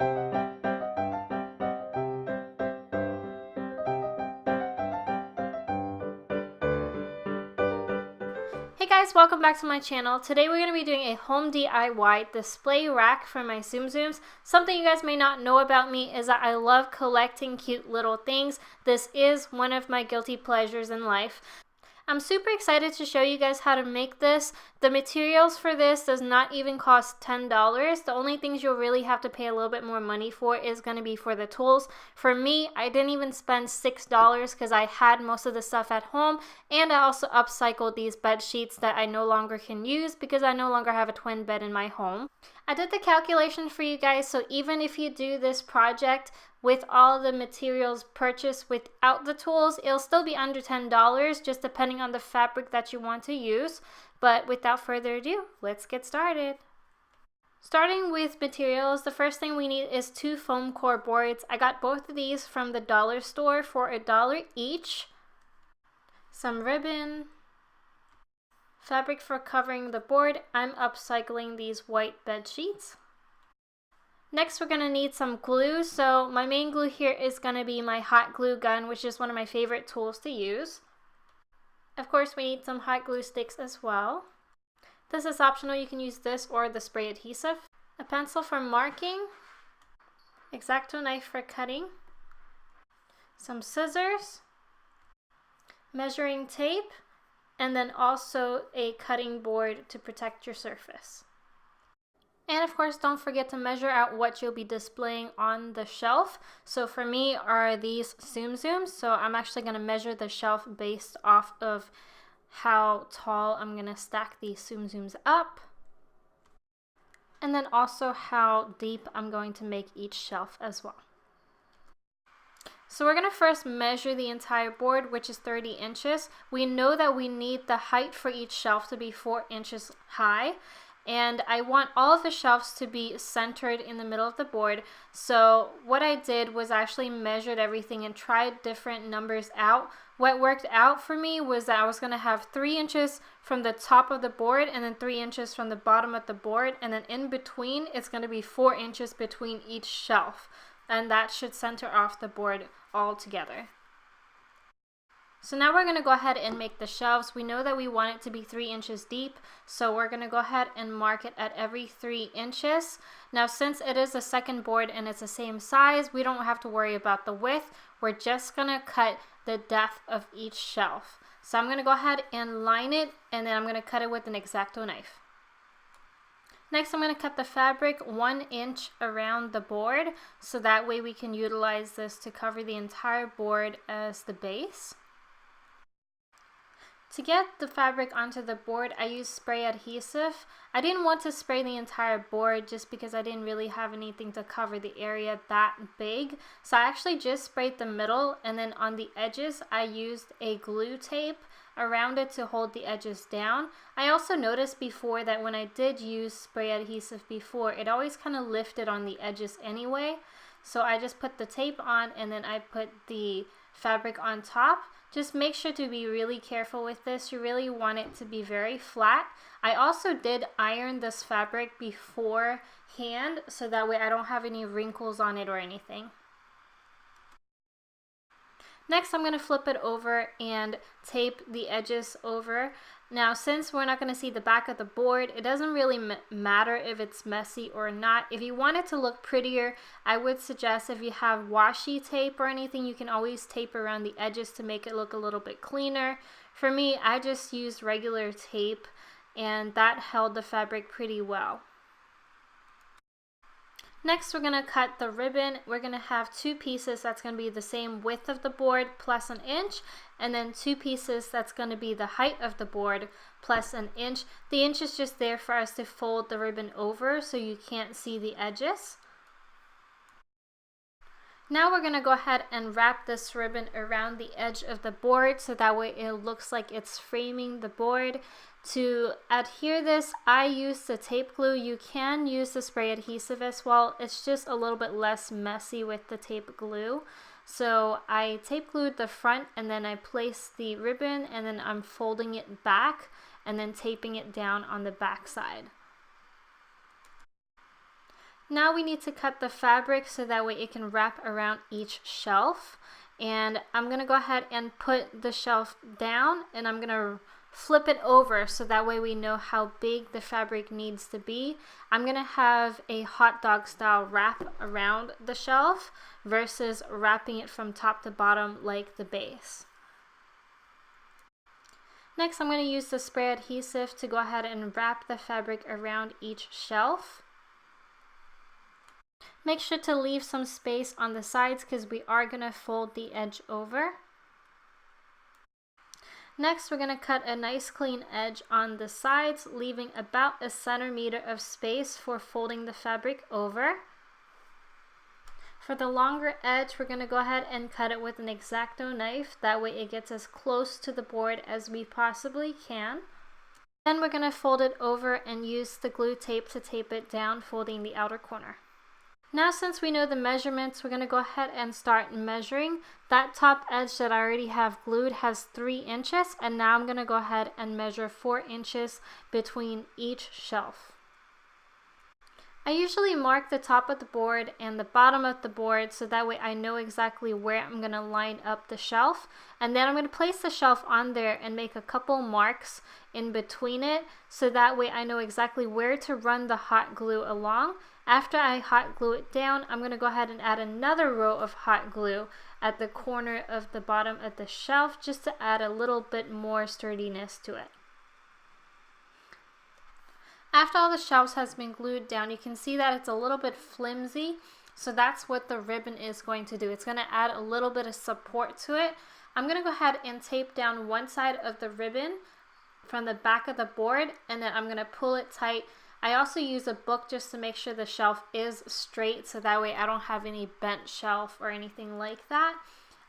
Hey guys, welcome back to my channel. Today we're going to be doing a home DIY display rack for my Tsum Tsums. Something you guys may not know about me is that I love collecting cute little things. This is one of my guilty pleasures in life. I'm super excited to show you guys how to make this. The materials for this does not even cost $10. The only things you'll really have to pay a little bit more money for is going to be for the tools. For me, I didn't even spend $6 because I had most of the stuff at home, and I also upcycled these bed sheets that I no longer can use because I no longer have a twin bed in my home. I did the calculation for you guys, so even if you do this project with all the materials purchased without the tools, it'll still be under $10, just depending on the fabric that you want to use. But without further ado, let's get started. Starting with materials, the first thing we need is 2 foam core boards. I got both of these from the dollar store for $1 each. Some ribbon, fabric for covering the board. I'm upcycling these white bed sheets. Next, we're going to need some glue. So my main glue here is going to be my hot glue gun, which is one of my favorite tools to use. Of course, we need some hot glue sticks as well. This is optional. You can use this or the spray adhesive. A pencil for marking. X-Acto knife for cutting. Some scissors. Measuring tape. And then also a cutting board to protect your surface. And of course, don't forget to measure out what you'll be displaying on the shelf. So for me are these Tsum Tsums. So I'm actually going to measure the shelf based off of how tall I'm going to stack these Tsum Tsums up. And then also how deep I'm going to make each shelf as well. So we're going to first measure the entire board, which is 30 inches. We know that we need the height for each shelf to be 4 inches high. And I want all of the shelves to be centered in the middle of the board. So what I did was actually measured everything and tried different numbers out. What worked out for me was that I was going to have 3 inches from the top of the board and then 3 inches from the bottom of the board. And then in between, it's going to be 4 inches between each shelf. And that should center off the board all together. So now we're going to go ahead and make the shelves. We know that we want it to be 3 inches deep, so we're going to go ahead and mark it at every 3 inches. Now since it is the second board and it's the same size, we don't have to worry about the width. We're just going to cut the depth of each shelf. So I'm going to go ahead and line it, and then I'm going to cut it with an X-Acto knife. Next, I'm going to cut the fabric 1 inch around the board, so that way we can utilize this to cover the entire board as the base. To get the fabric onto the board, I used spray adhesive. I didn't want to spray the entire board just because I didn't really have anything to cover the area that big. So I actually just sprayed the middle, and then on the edges I used a glue tape around it to hold the edges down. I also noticed before that when I did use spray adhesive before, it always kind of lifted on the edges anyway. So I just put the tape on, and then I put the fabric on top. Just make sure to be really careful with this. You really want it to be very flat. I also did iron this fabric beforehand, so that way I don't have any wrinkles on it or anything. Next, I'm going to flip it over and tape the edges over. Now, since we're not going to see the back of the board, it doesn't really matter if it's messy or not. If you want it to look prettier, I would suggest if you have washi tape or anything, you can always tape around the edges to make it look a little bit cleaner. For me, I just used regular tape, and that held the fabric pretty well. Next, we're going to cut the ribbon. We're going to have 2 pieces that's going to be the same width of the board plus 1 inch, and then 2 pieces that's going to be the height of the board plus 1 inch. The inch is just there for us to fold the ribbon over so you can't see the edges. Now we're going to go ahead and wrap this ribbon around the edge of the board so that way it looks like it's framing the board. To adhere this, I use the tape glue. You can use the spray adhesive as well. It's just a little bit less messy with the tape glue. So I tape glued the front, and then I placed the ribbon, and then I'm folding it back and then taping it down on the back side. Now we need to cut the fabric so that way it can wrap around each shelf. And I'm going to go ahead and put the shelf down, and I'm going to flip it over so that way we know how big the fabric needs to be. I'm going to have a hot dog style wrap around the shelf versus wrapping it from top to bottom like the base. Next, I'm going to use the spray adhesive to go ahead and wrap the fabric around each shelf. Make sure to leave some space on the sides because we are going to fold the edge over. Next, we're going to cut a nice clean edge on the sides, leaving about a centimeter of space for folding the fabric over. For the longer edge, we're going to go ahead and cut it with an X-Acto knife. That way it gets as close to the board as we possibly can. Then we're going to fold it over and use the glue tape to tape it down, folding the outer corner. Now, since we know the measurements, we're going to go ahead and start measuring. That top edge that I already have glued has 3 inches, and now I'm going to go ahead and measure 4 inches between each shelf. I usually mark the top of the board and the bottom of the board so that way I know exactly where I'm going to line up the shelf, and then I'm going to place the shelf on there and make a couple marks in between it so that way I know exactly where to run the hot glue along. After I hot glue it down, I'm going to go ahead and add another row of hot glue at the corner of the bottom of the shelf just to add a little bit more sturdiness to it. After all the shelves has been glued down, you can see that it's a little bit flimsy, so that's what the ribbon is going to do. It's going to add a little bit of support to it. I'm going to go ahead and tape down one side of the ribbon from the back of the board, and then I'm going to pull it tight. I also use a book just to make sure the shelf is straight so that way I don't have any bent shelf or anything like that.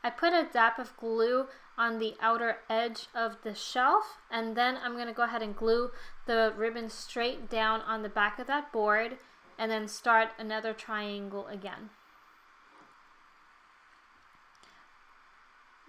I put a dab of glue on the outer edge of the shelf, and then I'm going to go ahead and glue the ribbon straight down on the back of that board and then start another triangle again.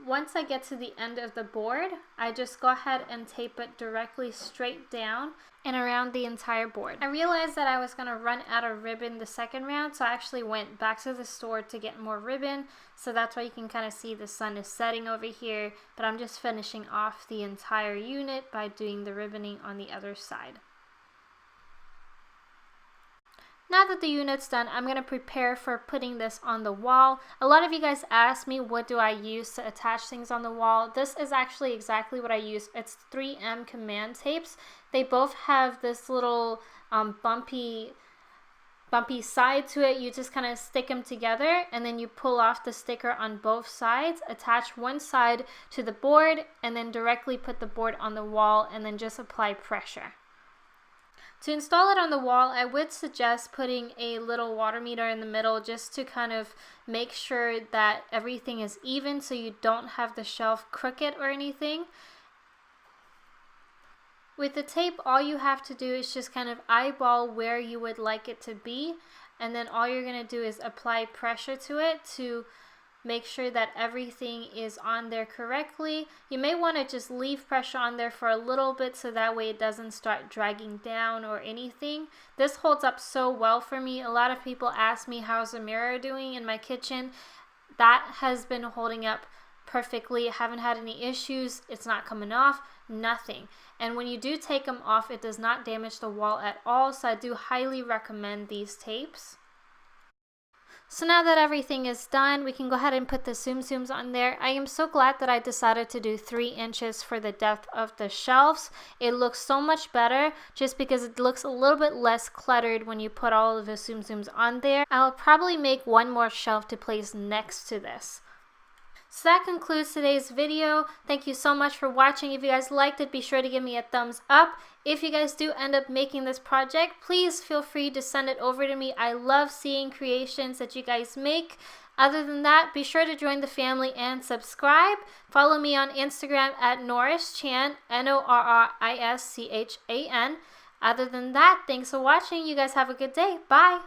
Once I get to the end of the board, I just go ahead and tape it directly straight down and around the entire board. I realized that I was going to run out of ribbon the second round, so I actually went back to the store to get more ribbon. So that's why you can kind of see the sun is setting over here, but I'm just finishing off the entire unit by doing the ribboning on the other side. Now that the unit's done, I'm going to prepare for putting this on the wall. A lot of you guys ask me, what do I use to attach things on the wall? This is actually exactly what I use. It's 3M command tapes. They both have this little bumpy side to it. You just kind of stick them together and then you pull off the sticker on both sides, attach one side to the board, and then directly put the board on the wall and then just apply pressure. To install it on the wall, I would suggest putting a little water meter in the middle just to kind of make sure that everything is even so you don't have the shelf crooked or anything. With the tape, all you have to do is just kind of eyeball where you would like it to be, and then all you're going to do is apply pressure to it to make sure that everything is on there correctly. You may want to just leave pressure on there for a little bit so that way it doesn't start dragging down or anything. This holds up so well for me. A lot of people ask me, how's the mirror doing in my kitchen? That has been holding up perfectly. I haven't had any issues. It's not coming off, nothing. And when you do take them off, it does not damage the wall at all. So I do highly recommend these tapes. So now that everything is done, we can go ahead and put the Tsum Tsums on there. I am so glad that I decided to do 3 inches for the depth of the shelves. It looks so much better just because it looks a little bit less cluttered when you put all of the Tsum Tsums on there. I'll probably make one more shelf to place next to this. So that concludes today's video. Thank you so much for watching. If you guys liked it, be sure to give me a thumbs up. If you guys do end up making this project, please feel free to send it over to me. I love seeing creations that you guys make. Other than that, be sure to join the family and subscribe. Follow me on Instagram at NorrisChan, NorrisChan. Other than that, thanks for watching. You guys have a good day. Bye.